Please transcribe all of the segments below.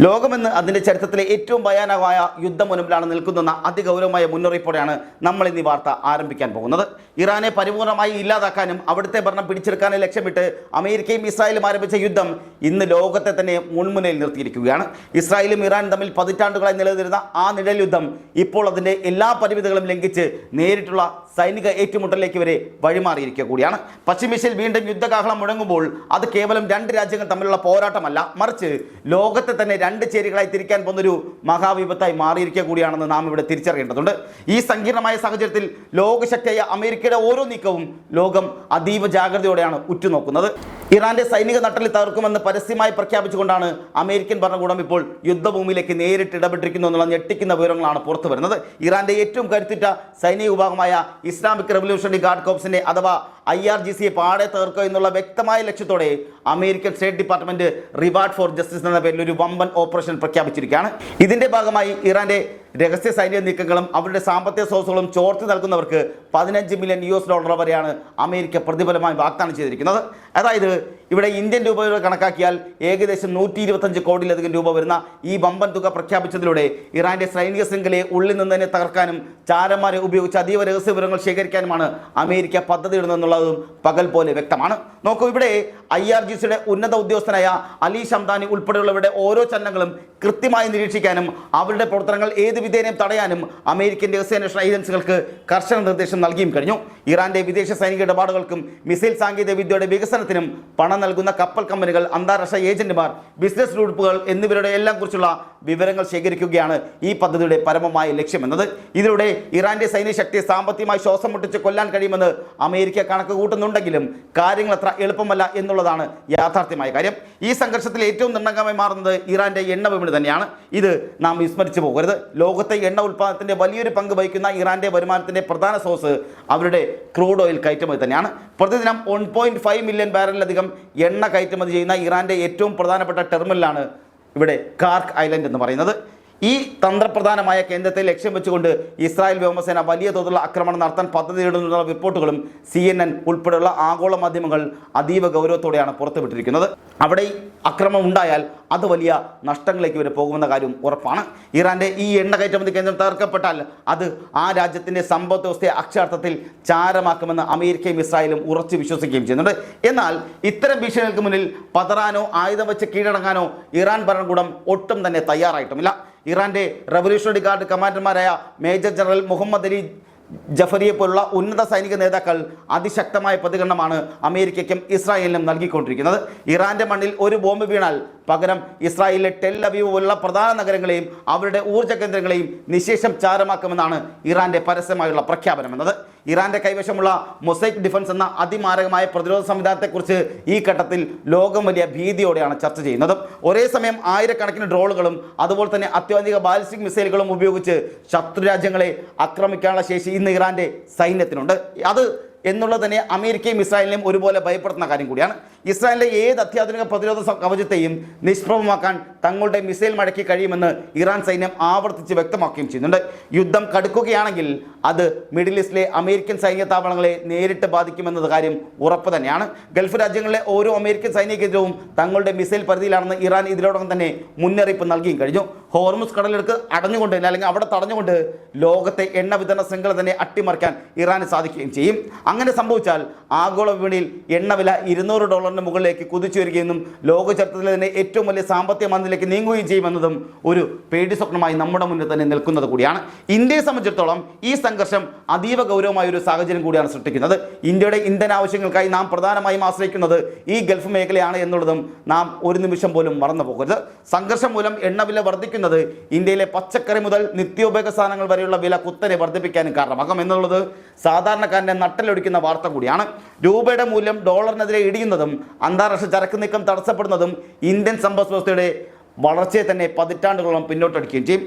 ലോകമെന്ന് അതിൻ്റെ ചരിത്രത്തിലെ ഏറ്റവും ഭയാനകമായ യുദ്ധമുനമ്പിലാണ് നിൽക്കുന്ന അതിഗൗരവമായ മുന്നറിയിപ്പോടെയാണ് നമ്മൾ ഇന്ന് ഈ വാർത്ത ആരംഭിക്കാൻ പോകുന്നത്. ഇറാനെ പരിപൂർണമായി ഇല്ലാതാക്കാനും അവിടുത്തെ ഭരണം പിടിച്ചെടുക്കാനും ലക്ഷ്യമിട്ട് അമേരിക്കയും ഇസ്രായേലും ആരംഭിച്ച യുദ്ധം ഇന്ന് ലോകത്തെ തന്നെ മുൾമുനയിൽ നിർത്തിയിരിക്കുകയാണ്. ഇസ്രായേലും ഇറാനും തമ്മിൽ പതിറ്റാണ്ടുകളായി നിലനിന്നിരുന്ന ആ നിഴൽ യുദ്ധം ഇപ്പോൾ അതിൻ്റെ എല്ലാ പരിമിതികളും ലംഘിച്ച് നേരിട്ടുള്ള സൈനിക ഏറ്റുമുട്ടലിലേക്ക് വരെ വഴിമാറിയിരിക്കുക കൂടിയാണ്. പശ്ചിമേഷ്യയിൽ വീണ്ടും യുദ്ധകാഹളം മുഴങ്ങുമ്പോൾ അത് കേവലം രണ്ട് രാജ്യങ്ങൾ തമ്മിലുള്ള പോരാട്ടമല്ല, മറിച്ച് ലോകത്തെ തന്നെ രണ്ട് ചേരികളായി തിരിക്കാൻ പോകുന്നൊരു മഹാവിപത്തായി മാറിയിരിക്കുക കൂടിയാണെന്ന് നാം ഇവിടെ തിരിച്ചറിയേണ്ടതുണ്ട്. ഈ സങ്കീർണമായ സാഹചര്യത്തിൽ ലോകശക്തിയായ അമേരിക്കയുടെ ഓരോ നീക്കവും ലോകം അതീവ ജാഗ്രതയോടെയാണ് ഉറ്റുനോക്കുന്നത്. ഇറാന്റെ സൈനിക നട്ടലിൽ തകർക്കുമെന്ന് പരസ്യമായി പ്രഖ്യാപിച്ചുകൊണ്ടാണ് അമേരിക്കൻ ഭരണകൂടം ഇപ്പോൾ യുദ്ധഭൂമിയിലേക്ക് നേരിട്ട് ഇടപെട്ടിരിക്കുന്നു എന്നുള്ള ഞെട്ടിക്കുന്ന വിവരങ്ങളാണ് പുറത്തു വരുന്നത്. ഇറാന്റെ ഏറ്റവും കരുത്തുറ്റ സൈനിക വിഭാഗമായ ഇസ്ലാമിക് റവല്യൂഷണറി ഗാർഡ് കോർപ്സിനെ അഥവാ IRGCയെ പാടെ തകർക്കുക എന്നുള്ള വ്യക്തമായ ലക്ഷ്യത്തോടെ American state department reward four justice എന്ന പേരിൽ ഒരു വമ്പൻ ഓപ്പറേഷൻ പ്രഖ്യാപിച്ചിരിക്കുകയാണ്. ഇതിന്റെ ഭാഗമായി ഇറാന്റെ രഹസ്യ സൈനിക നീക്കങ്ങളും അവരുടെ സാമ്പത്തിക സ്രോതസ്സുകളും ചോർത്തി നൽകുന്നവർക്ക് $15 മില്യൺ വരെയാണ് അമേരിക്ക പ്രതിഫലമായി വാഗ്ദാനം ചെയ്തിരിക്കുന്നത്. അതായത് ഇവിടെ ഇന്ത്യൻ രൂപ കണക്കാക്കിയാൽ ഏകദേശം 125 കോടിയിലധികം രൂപ വരുന്ന ഈ വമ്പൻ തുക പ്രഖ്യാപിച്ചതിലൂടെ ഇറാന്റെ സൈനിക ശൃംഖലയെ ഉള്ളിൽ നിന്ന് തന്നെ തകർക്കാനും ചാരന്മാരെ ഉപയോഗിച്ച് അതീവ രഹസ്യ വിവരങ്ങൾ ശേഖരിക്കാനുമാണ് അമേരിക്ക പദ്ധതിയിടുന്നതെന്നുള്ളതും പകൽ പോലെ വ്യക്തമാണ്. നോക്കൂ, ഇവിടെ IRGCയുടെ ഉന്നത ഉദ്യോഗസ്ഥനായ അലി ഷംദാനി ഉൾപ്പെടെയുള്ളവരുടെ ഓരോ ചലനങ്ങളും കൃത്യമായി നിരീക്ഷിക്കാനും അവരുടെ പ്രവർത്തനങ്ങൾ ഏത് വിധേനയും തടയാനും അമേരിക്കൻ രഹസ്യാന്വേഷണ ഏജൻസികൾക്ക് കർശന നിർദ്ദേശം നൽകിയും കഴിഞ്ഞു. ഇറാന്റെ വിദേശ സൈനിക ഇടപാടുകൾക്കും മിസൈൽ സാങ്കേതിക വിദ്യയുടെ വികസനത്തിനും പണം നൽകുന്ന കപ്പൽ കമ്പനികൾ, അന്താരാഷ്ട്ര ഏജന്റുമാർ, ബിസിനസ് ഗ്രൂപ്പുകൾ എന്നിവരുടെ എല്ലാം കുറിച്ചുള്ള വിവരങ്ങൾ ശേഖരിക്കുകയാണ് ഈ പദ്ധതിയുടെ പരമമായ ലക്ഷ്യമെന്നത്. ഇതിലൂടെ ഇറാന്റെ സൈനിക ശക്തിയെ സാമ്പത്തികമായി ശ്വാസം മുട്ടിച്ച് കൊല്ലാൻ കഴിയുമെന്ന് അമേരിക്ക കണക്ക് കൂട്ടുന്നുണ്ടെങ്കിലും കാര്യങ്ങൾ അത്ര എളുപ്പമല്ല എന്നുള്ളതാണ് യാഥാർത്ഥ്യമായ കാര്യം. ഈ സംഘർഷത്തിൽ ഏറ്റവും നിർണായകമായി മാറുന്നത് ഇറാന്റെ എണ്ണ വിപണി തന്നെയാണ്. ഇത് നാം വിസ്മരിച്ചു പോകരുത്. ലോകത്തെ എണ്ണ ഉൽപ്പാദനത്തിന്റെ വലിയൊരു പങ്ക് വഹിക്കുന്ന ഇറാന്റെ വരുമാനത്തിന്റെ പ്രധാന സോഴ്സ് അവരുടെ ക്രൂഡ് ഓയിൽ കയറ്റുമതി തന്നെയാണ്. പ്രതിദിനം 1.5 മില്യൺ ബാരലിലധികം എണ്ണ കയറ്റുമതി ചെയ്യുന്ന ഇറാന്റെ ഏറ്റവും പ്രധാനപ്പെട്ട ടെർമിനലാണ് ഇവിടെ കാർക്ക് ഐലൻഡ് എന്ന് പറയുന്നത്. ഈ തന്ത്രപ്രധാനമായ കേന്ദ്രത്തെ ലക്ഷ്യം വെച്ചുകൊണ്ട് ഇസ്രായേൽ വ്യോമസേന വലിയ തോതിലുള്ള ആക്രമണം നടത്താൻ പദ്ധതിയിടുന്നുള്ള റിപ്പോർട്ടുകളും CNN ഉൾപ്പെടെയുള്ള ആഗോള മാധ്യമങ്ങൾ അതീവ ഗൗരവത്തോടെയാണ് പുറത്തുവിട്ടിരിക്കുന്നത്. അവിടെ ഈ ആക്രമണം ഉണ്ടായാൽ അത് വലിയ നഷ്ടങ്ങളിലേക്ക് വരെ പോകുമെന്ന കാര്യം ഉറപ്പാണ്. ഇറാന്റെ ഈ എണ്ണ കയറ്റുമതി കേന്ദ്രം തകർക്കപ്പെട്ടാൽ അത് ആ രാജ്യത്തിൻ്റെ സമ്പദ് വ്യവസ്ഥയെ അക്ഷരാർത്ഥത്തിൽ ചാരമാക്കുമെന്ന് അമേരിക്കയും ഇസ്രായേലും ഉറച്ചു വിശ്വസിക്കുകയും ചെയ്യുന്നുണ്ട്. എന്നാൽ ഇത്തരം ഭീഷണികൾക്ക് മുന്നിൽ പതറാനോ ആയുധം വെച്ച് കീഴടങ്ങാനോ ഇറാൻ ഭരണകൂടം ഒട്ടും തന്നെ തയ്യാറായിട്ടുമില്ല. ഇറാന്റെ റവല്യൂഷണറി ഗാർഡ് കമാൻഡർമാരായ മേജർ ജനറൽ മുഹമ്മദ് അലി ജഫരിയെ പോലുള്ള ഉന്നത സൈനിക നേതാക്കൾ അതിശക്തമായ പ്രതികരണമാണ് അമേരിക്കയ്ക്കും ഇസ്രായേലിനും നൽകിക്കൊണ്ടിരിക്കുന്നത്. ഇറാന്റെ മണ്ണിൽ ഒരു ബോംബ് വീണാൽ പകരം ഇസ്രായേലിലെ ടെൽ അവീവ് പോലുള്ള പ്രധാന നഗരങ്ങളെയും അവരുടെ ഊർജ്ജ കേന്ദ്രങ്ങളെയും നിശേഷം ചാരമാക്കുമെന്നാണ് ഇറാന്റെ പരസ്യമായുള്ള പ്രഖ്യാപനം എന്നത്. ഇറാന്റെ കൈവശമുള്ള മൊസൈക്ക് ഡിഫൻസ് എന്ന അതിമാരകമായ പ്രതിരോധ സംവിധാനത്തെക്കുറിച്ച് ഈ ഘട്ടത്തിൽ ലോകം വലിയ ഭീതിയോടെയാണ് ചർച്ച ചെയ്യുന്നത്. ഒരേ സമയം ആയിരക്കണക്കിന് ഡ്രോണുകളും അതുപോലെ തന്നെ അത്യാധുനിക ബാലിസ്റ്റിക് മിസൈലുകളും ഉപയോഗിച്ച് ശത്രുരാജ്യങ്ങളെ ആക്രമിക്കാനുള്ള ശേഷി ഇന്ന് ഇറാന്റെ സൈന്യത്തിനുണ്ട്. അത് എന്നുള്ളത് തന്നെ അമേരിക്കയും ഇസ്രായേലിനെയും ഒരുപോലെ ഭയപ്പെടുത്തുന്ന കാര്യം കൂടിയാണ്. ഇസ്രായേലിലെ ഏത് അത്യാധുനിക പ്രതിരോധ കവചത്തെയും നിഷ്പ്രഭമാക്കാൻ തങ്ങളുടെ മിസൈൽ മഴയ്ക്ക് കഴിയുമെന്ന് ഇറാൻ സൈന്യം ആവർത്തിച്ച് വ്യക്തമാക്കുകയും ചെയ്യുന്നുണ്ട്. യുദ്ധം കടുക്കുകയാണെങ്കിൽ അത് മിഡിൽ ഈസ്റ്റിലെ അമേരിക്കൻ സൈനിക താവളങ്ങളെ നേരിട്ട് ബാധിക്കുമെന്നത് കാര്യം ഉറപ്പ് തന്നെയാണ്. ഗൾഫ് രാജ്യങ്ങളിലെ ഓരോ അമേരിക്കൻ സൈനിക കേന്ദ്രവും തങ്ങളുടെ മിസൈൽ പരിധിയിലാണെന്ന് ഇറാൻ ഇതിനോടകം തന്നെ മുന്നറിയിപ്പ് നൽകിയും കഴിഞ്ഞു. ഹോർമുസ് കടലിടുക്ക് അടഞ്ഞുകൊണ്ട് അല്ലെങ്കിൽ അവിടെ തടഞ്ഞുകൊണ്ട് ലോകത്തെ എണ്ണ വിതരണ ശൃംഖല തന്നെ അട്ടിമറിക്കാൻ ഇറാന് സാധിക്കുകയും ചെയ്യും. അങ്ങനെ സംഭവിച്ചാൽ ആഗോള വിപണിയിൽ എണ്ണവില $200 മുകളിലേക്ക് കുതിച്ചു വരികയെന്നും ലോക ചരിത്രത്തിലെ തന്നെ ഏറ്റവും വലിയ സാമ്പത്തിക മന്ദിലേക്ക് നീങ്ങുകയും ചെയ്യുമെന്നതും ഒരു പേടി സ്വപ്നമായി നമ്മുടെ മുന്നിൽ തന്നെ നിൽക്കുന്നത് കൂടിയാണ്. ഇന്ത്യയെ സംബന്ധിച്ചിടത്തോളം ഈ സംഘർഷം അതീവ ഗൗരവമായ ഒരു സാഹചര്യം കൂടിയാണ് സൃഷ്ടിക്കുന്നത്. ഇന്ത്യയുടെ ഇന്ധന ആവശ്യങ്ങൾക്കായി നാം പ്രധാനമായും ആശ്രയിക്കുന്നത് ഈ ഗൾഫ് മേഖലയാണ് എന്നുള്ളതും നാം ഒരു നിമിഷം പോലും മറന്നു പോകരുത്. സംഘർഷം മൂലം എണ്ണവില വർദ്ധിക്കുന്നത് ഇന്ത്യയിലെ പച്ചക്കറി മുതൽ നിത്യോപയോഗ സാധനങ്ങൾ വരെയുള്ള വില കുത്തനെ വർദ്ധിപ്പിക്കാനും കാരണമാകും എന്നുള്ളത് സാധാരണക്കാരൻ്റെ നട്ടലൊടിക്കുന്ന വാർത്ത കൂടിയാണ്. രൂപയുടെ മൂല്യം ഡോളറിനെതിരെ ഇടിയുന്നതും അന്താരാഷ്ട്ര ചരക്ക് നീക്കം തടസ്സപ്പെടുന്നതും ഇന്ത്യൻ സമ്പദ് വ്യവസ്ഥയുടെ വളർച്ചയെ തന്നെ പതിറ്റാണ്ടുകളോളം പിന്നോട്ടടിക്കുകയും ചെയ്യും.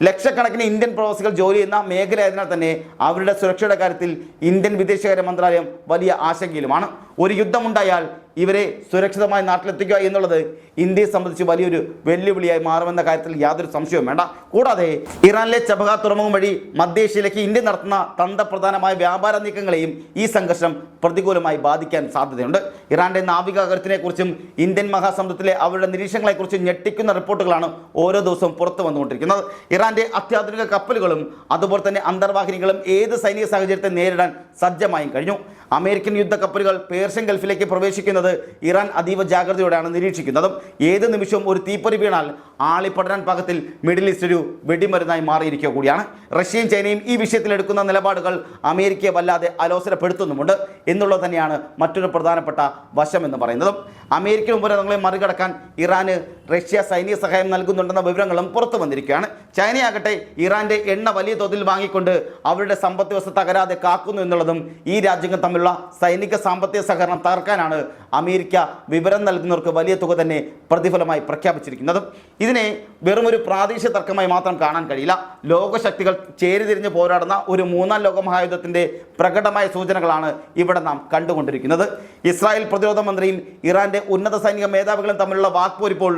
ലക്ഷക്കണക്കിന് ഇന്ത്യൻ പ്രവാസികൾ ജോലി ചെയ്യുന്ന മേഖലയായതിനാൽ തന്നെ അവരുടെ സുരക്ഷയുടെ കാര്യത്തിൽ ഇന്ത്യൻ വിദേശകാര്യ മന്ത്രാലയം വലിയ ആശങ്കയിലുമാണ്. ഒരു യുദ്ധമുണ്ടായാൽ ഇവരെ സുരക്ഷിതമായി നാട്ടിലെത്തിക്കുക എന്നുള്ളത് ഇന്ത്യയെ സംബന്ധിച്ച് വലിയൊരു വെല്ലുവിളിയായി മാറുമെന്ന കാര്യത്തിൽ യാതൊരു സംശയവും വേണ്ട. കൂടാതെ ഇറാനിലെ ചബഹാർ തുറമുഖം വഴി മധ്യേഷ്യയിലേക്ക് ഇന്ത്യ നടത്തുന്ന തന്ത്രപ്രധാനമായ വ്യാപാര നീക്കങ്ങളെയും ഈ സംഘർഷം പ്രതികൂലമായി ബാധിക്കാൻ സാധ്യതയുണ്ട്. ഇറാന്റെ നാവിക കരുത്തിനെക്കുറിച്ചും ഇന്ത്യൻ മഹാസമുദ്രത്തിലെ അവരുടെ നിരീക്ഷണങ്ങളെക്കുറിച്ചും ഞെട്ടിക്കുന്ന റിപ്പോർട്ടുകളാണ് ഓരോ ദിവസവും പുറത്തു വന്നുകൊണ്ടിരിക്കുന്നത്. ഇറാന്റെ അത്യാധുനിക കപ്പലുകളും അതുപോലെ തന്നെ അന്തർവാഹിനികളും ഏത് സൈനിക സാഹചര്യത്തെ നേരിടാൻ സജ്ജമായും കഴിഞ്ഞു. അമേരിക്കൻ യുദ്ധ കപ്പലുകൾ പേർഷ്യൻ ഗൾഫിലേക്ക് പ്രവേശിക്കുന്നത് ഇറാൻ അതീവ ജാഗ്രതയോടെയാണ് നിരീക്ഷിക്കുന്നതും. ഏത് നിമിഷവും ഒരു തീപ്പൊരി വീണാൽ ആളിപ്പടരാൻ പാകത്തിൽ മിഡിൽ ഈസ്റ്റ് ഒരു വെടിമരുന്നായി മാറിയിരിക്കുക കൂടിയാണ്. റഷ്യയും ചൈനയും ഈ വിഷയത്തിൽ എടുക്കുന്ന നിലപാടുകൾ അമേരിക്കയെ വല്ലാതെ അലോസരപ്പെടുത്തുന്നുമുണ്ട് എന്നുള്ളത് തന്നെയാണ് മറ്റൊരു പ്രധാനപ്പെട്ട വശം എന്ന് പറയുന്നതും. അമേരിക്കൻ ഉപരോധങ്ങളെ മറികടക്കാൻ ഇറാന് റഷ്യ സൈനിക സഹായം നൽകുന്നുണ്ടെന്ന വിവരങ്ങളും പുറത്തു വന്നിരിക്കുകയാണ്. ചൈനയാകട്ടെ ഇറാന്റെ എണ്ണ വലിയ തോതിൽ വാങ്ങിക്കൊണ്ട് അവരുടെ സമ്പദ് വ്യവസ്ഥ തകരാതെ കാക്കുന്നു എന്നുള്ളതും ഈ രാജ്യങ്ങൾ തമ്മിലുള്ള സൈനിക സാമ്പത്തിക സഹകരണം തകർക്കാനാണ് അമേരിക്ക വിവരം നൽകുന്നവർക്ക് വലിയ തുക തന്നെ പ്രതിഫലമായി പ്രഖ്യാപിച്ചിരിക്കുന്നതും. ഇതിനെ വെറുമൊരു പ്രാദേശിക തർക്കമായി മാത്രം കാണാൻ കഴിയില്ല. ലോകശക്തികൾ ചേരിതിരിഞ്ഞ് പോരാടുന്ന ഒരു മൂന്നാം ലോക മഹായുദ്ധത്തിൻ്റെ പ്രകടമായ സൂചനകളാണ് ഇവിടെ നാം കണ്ടുകൊണ്ടിരിക്കുന്നത്. ഇസ്രായേൽ പ്രതിരോധ മന്ത്രിയും ഇറാന്റെ ഉന്നത സൈനിക മേധാവികളും തമ്മിലുള്ള വാക്പോരിപ്പോൾ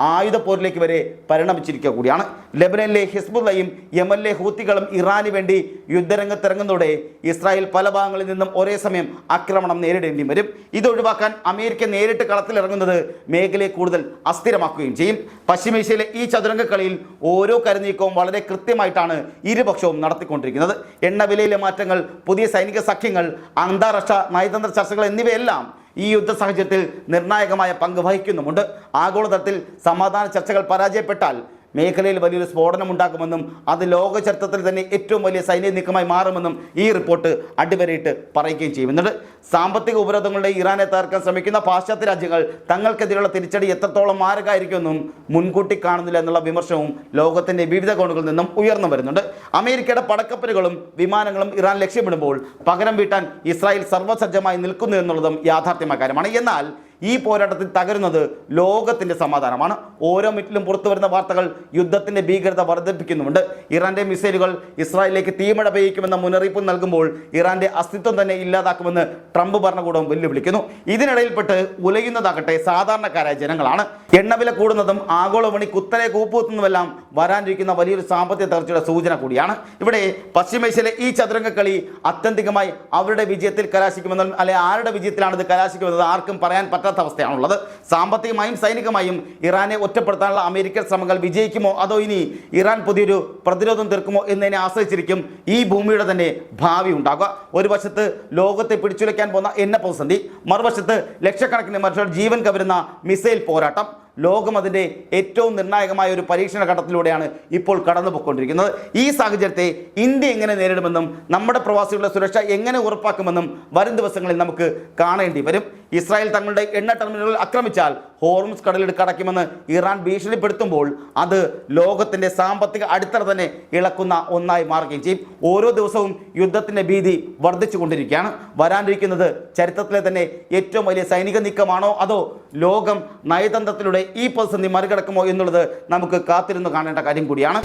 ആയുധപ്പോരിലേക്ക് വരെ പരിണമിച്ചിരിക്കുക കൂടിയാണ്. ലെബനനിലെ ഹിസ്ബുള്ളയും യമനിലെ ഹൂത്തികളും ഇറാന് വേണ്ടി യുദ്ധരംഗത്തിറങ്ങുന്നതോടെ ഇസ്രായേൽ പല ഭാഗങ്ങളിൽ നിന്നും ഒരേ സമയം ആക്രമണം നേരിടേണ്ടി വരും. ഇതൊഴിവാക്കാൻ അമേരിക്ക നേരിട്ട് കളത്തിലിറങ്ങുന്നത് മേഖലയെ കൂടുതൽ അസ്ഥിരമാക്കുകയും ചെയ്യും. പശ്ചിമേഷ്യയിലെ ഈ ചതുരംഗ കളിയിൽ ഓരോ കരുനീക്കവും വളരെ കൃത്യമായിട്ടാണ് ഇരുപക്ഷവും നടത്തിക്കൊണ്ടിരിക്കുന്നത്. എണ്ണവിലയിലെ മാറ്റങ്ങൾ, പുതിയ സൈനിക സഖ്യങ്ങൾ, അന്താരാഷ്ട്ര നയതന്ത്ര ചർച്ചകൾ എന്നിവയെല്ലാം ഈ യുദ്ധ സാഹചര്യത്തിൽ നിർണായകമായ പങ്ക് വഹിക്കുന്നുമുണ്ട്. ആഗോളതലത്തിൽ സമാധാന ചർച്ചകൾ പരാജയപ്പെട്ടാൽ മേഖലയിൽ വലിയൊരു സ്ഫോടനം ഉണ്ടാക്കുമെന്നും അത് ലോക ചരിത്രത്തിൽ തന്നെ ഏറ്റവും വലിയ സൈനിക നീക്കമായി മാറുമെന്നും ഈ റിപ്പോർട്ട് അടിവരയിട്ട് പറയുകയും ചെയ്യുന്നുണ്ട്. സാമ്പത്തിക ഉപരോധങ്ങളുടെ ഇറാനെ തകർക്കാൻ ശ്രമിക്കുന്ന പാശ്ചാത്യ രാജ്യങ്ങൾ തങ്ങൾക്കെതിരെയുള്ള തിരിച്ചടി എത്രത്തോളം മാരകമായിരിക്കുമെന്നും മുൻകൂട്ടി കാണുന്നില്ല എന്നുള്ള വിമർശനവും ലോകത്തിന്റെ വിവിധ കോണുകളിൽ നിന്നും ഉയർന്നു വരുന്നുണ്ട്. അമേരിക്കയുടെ പടക്കപ്പലുകളും വിമാനങ്ങളും ഇറാൻ ലക്ഷ്യമിടുമ്പോൾ പകരം വീട്ടാൻ ഇസ്രായേൽ സർവ്വസജ്ജമായി നിൽക്കുന്നു എന്നുള്ളതും യാഥാർത്ഥ്യമായ കാര്യമാണ്. എന്നാൽ ഈ പോരാട്ടത്തിൽ തകരുന്നത് ലോകത്തിന്റെ സമാധാനമാണ്. ഓരോ മിനിറ്റിലും പുറത്തു വരുന്ന വാർത്തകൾ യുദ്ധത്തിന്റെ ഭീകരത വർദ്ധിപ്പിക്കുന്നുമുണ്ട്. ഇറാന്റെ മിസൈലുകൾ ഇസ്രായേലിലേക്ക് തീമഴ പെയ്യിക്കുമെന്ന മുന്നറിയിപ്പ് നൽകുമ്പോൾ ഇറാന്റെ അസ്തിത്വം തന്നെ ഇല്ലാതാക്കുമെന്ന് ട്രംപ് ഭരണകൂടം വെല്ലുവിളിക്കുന്നു. ഇതിനിടയിൽപ്പെട്ട് ഉലയുന്നതാകട്ടെ സാധാരണക്കാരായ ജനങ്ങളാണ്. എണ്ണവില കൂടുന്നതും ആഗോള വിപണി കുത്തനെ കൂപ്പുകുത്തുന്നതുമെല്ലാം വരാനിരിക്കുന്ന വലിയൊരു സാമ്പത്തിക തകർച്ചയുടെ സൂചന കൂടിയാണ്. ഇവിടെ പശ്ചിമേഷ്യയിലെ ഈ ചതുരംഗ കളി ആത്യന്തികമായി അവരുടെ വിജയത്തിൽ കലാശിക്കുമെന്നും അല്ലെ ആരുടെ വിജയത്തിലാണ് ഇത് കലാശിക്കുമെന്നത് ആർക്കും പറയാൻ അവസ്ഥയാണുള്ളത്. സാമ്പത്തികമായും സൈനികമായും ഇറാനെ ഒറ്റപ്പെടുത്താനുള്ള അമേരിക്കൻ ശ്രമങ്ങൾ വിജയിക്കുമോ അതോ ഇനി ഇറാൻ പുതിയൊരു പ്രതിരോധം തീർക്കുമോ എന്നതിനെ ആശ്രയിച്ചിരിക്കും ഈ ഭൂമിയുടെ തന്നെ ഭാവി ഉണ്ടാകുക. ഒരു വശത്ത് ലോകത്തെ പിടിച്ചുലയ്ക്കാൻ പോകുന്ന എണ്ണ പ്രതിസന്ധി, മറുവശത്ത് ലക്ഷക്കണക്കിന് മനുഷ്യർ ജീവൻ കവരുന്ന മിസൈൽ പോരാട്ടം. ലോകം അതിൻ്റെ ഏറ്റവും നിർണായകമായ ഒരു പരീക്ഷണ ഘട്ടത്തിലൂടെയാണ് ഇപ്പോൾ കടന്നുപോയിക്കൊണ്ടിരിക്കുന്നത്. ഈ സാഹചര്യത്തെ ഇന്ത്യ എങ്ങനെ നേരിടുമെന്നും നമ്മുടെ പ്രവാസികളുടെ സുരക്ഷ എങ്ങനെ ഉറപ്പാക്കുമെന്നും വരും ദിവസങ്ങളിൽ നമുക്ക് കാണേണ്ടി വരും. ഇസ്രായേൽ തങ്ങളുടെ എണ്ണ ടെർമിനലുകൾ ആക്രമിച്ചാൽ ഹോർമുസ് കടലിടുക്ക് അടയ്ക്കുമെന്ന് ഇറാൻ ഭീഷണിപ്പെടുത്തുമ്പോൾ അത് ലോകത്തിൻ്റെ സാമ്പത്തിക അടിത്തറ തന്നെ ഇളക്കുന്ന ഒന്നായി മാറുകയും ചെയ്യും. ഓരോ ദിവസവും യുദ്ധത്തിൻ്റെ ഭീതി വർദ്ധിച്ചു കൊണ്ടിരിക്കുകയാണ്. വരാനിരിക്കുന്നത് ചരിത്രത്തിലെ തന്നെ ഏറ്റവും വലിയ സൈനിക നീക്കമാണോ അതോ ലോകം നയതന്ത്രത്തിലൂടെ ഈ പ്രതിസന്ധി മറികടക്കുമോ എന്നുള്ളത് നമുക്ക് കാത്തിരുന്ന് കാണേണ്ട കാര്യം കൂടിയാണ്.